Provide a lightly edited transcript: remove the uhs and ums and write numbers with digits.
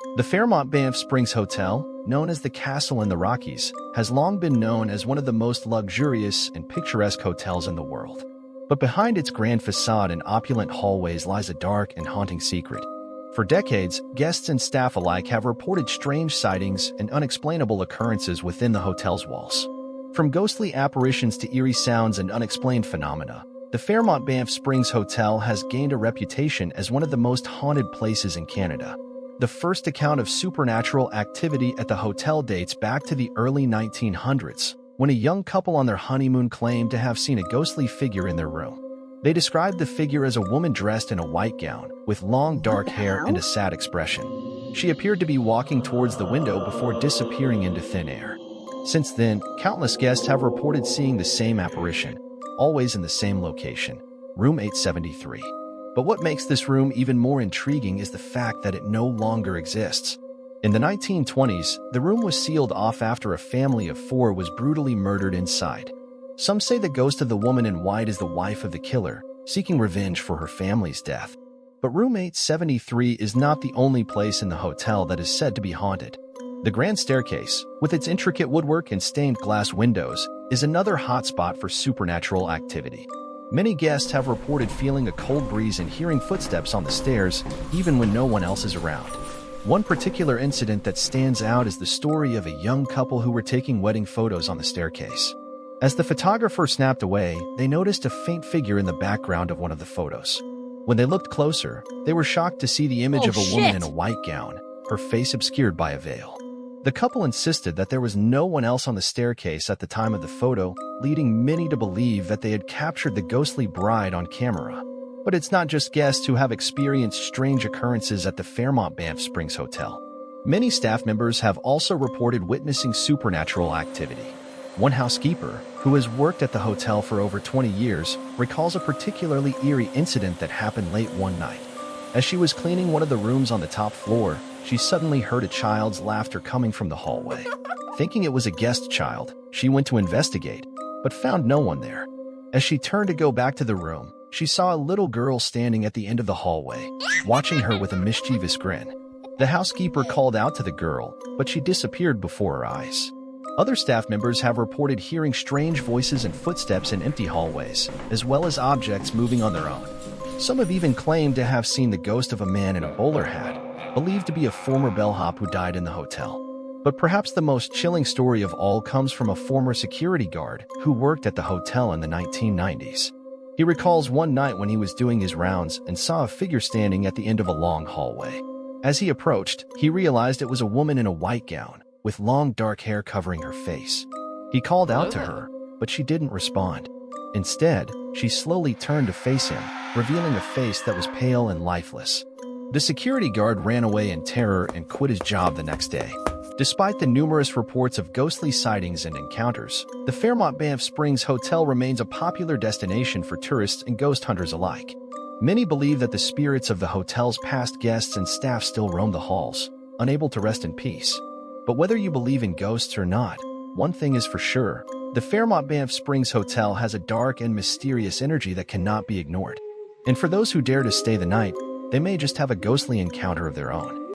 The Fairmont Banff Springs Hotel, known as the Castle in the Rockies, has long been known as one of the most luxurious and picturesque hotels in the world. But behind its grand facade and opulent hallways lies a dark and haunting secret. For decades, guests and staff alike have reported strange sightings and unexplainable occurrences within the hotel's walls. From ghostly apparitions to eerie sounds and unexplained phenomena, the Fairmont Banff Springs Hotel has gained a reputation as one of the most haunted places in Canada. The first account of supernatural activity at the hotel dates back to the early 1900s, when a young couple on their honeymoon claimed to have seen a ghostly figure in their room. They described the figure as a woman dressed in a white gown, with long dark hair and a sad expression. She appeared to be walking towards the window before disappearing into thin air. Since then, countless guests have reported seeing the same apparition, always in the same location, room 873. But what makes this room even more intriguing is the fact that it no longer exists. In the 1920s, the room was sealed off after a family of 4 was brutally murdered inside. Some say the ghost of the woman in white is the wife of the killer, seeking revenge for her family's death. But room 873 is not the only place in the hotel that is said to be haunted. The grand staircase, with its intricate woodwork and stained glass windows, is another hotspot for supernatural activity. Many guests have reported feeling a cold breeze and hearing footsteps on the stairs, even when no one else is around. One particular incident that stands out is the story of a young couple who were taking wedding photos on the staircase. As the photographer snapped away, they noticed a faint figure in the background of one of the photos. When they looked closer, they were shocked to see the image of a woman in a white gown, her face obscured by a veil. The couple insisted that there was no one else on the staircase at the time of the photo, leading many to believe that they had captured the ghostly bride on camera. But it's not just guests who have experienced strange occurrences at the Fairmont Banff Springs Hotel. Many staff members have also reported witnessing supernatural activity. One housekeeper, who has worked at the hotel for over 20 years, recalls a particularly eerie incident that happened late one night. As she was cleaning one of the rooms on the top floor, she suddenly heard a child's laughter coming from the hallway. Thinking it was a guest child, she went to investigate, but found no one there. As she turned to go back to the room, she saw a little girl standing at the end of the hallway, watching her with a mischievous grin. The housekeeper called out to the girl, but she disappeared before her eyes. Other staff members have reported hearing strange voices and footsteps in empty hallways, as well as objects moving on their own. Some have even claimed to have seen the ghost of a man in a bowler hat, believed to be a former bellhop who died in the hotel. But perhaps the most chilling story of all comes from a former security guard who worked at the hotel in the 1990s. He recalls one night when he was doing his rounds and saw a figure standing at the end of a long hallway. As he approached, he realized it was a woman in a white gown, with long dark hair covering her face. He called out to her, but she didn't respond. Instead, she slowly turned to face him, revealing a face that was pale and lifeless. The security guard ran away in terror and quit his job the next day. Despite the numerous reports of ghostly sightings and encounters, the Fairmont Banff Springs Hotel remains a popular destination for tourists and ghost hunters alike. Many believe that the spirits of the hotel's past guests and staff still roam the halls, unable to rest in peace. But whether you believe in ghosts or not, one thing is for sure: the Fairmont Banff Springs Hotel has a dark and mysterious energy that cannot be ignored. And for those who dare to stay the night, they may just have a ghostly encounter of their own.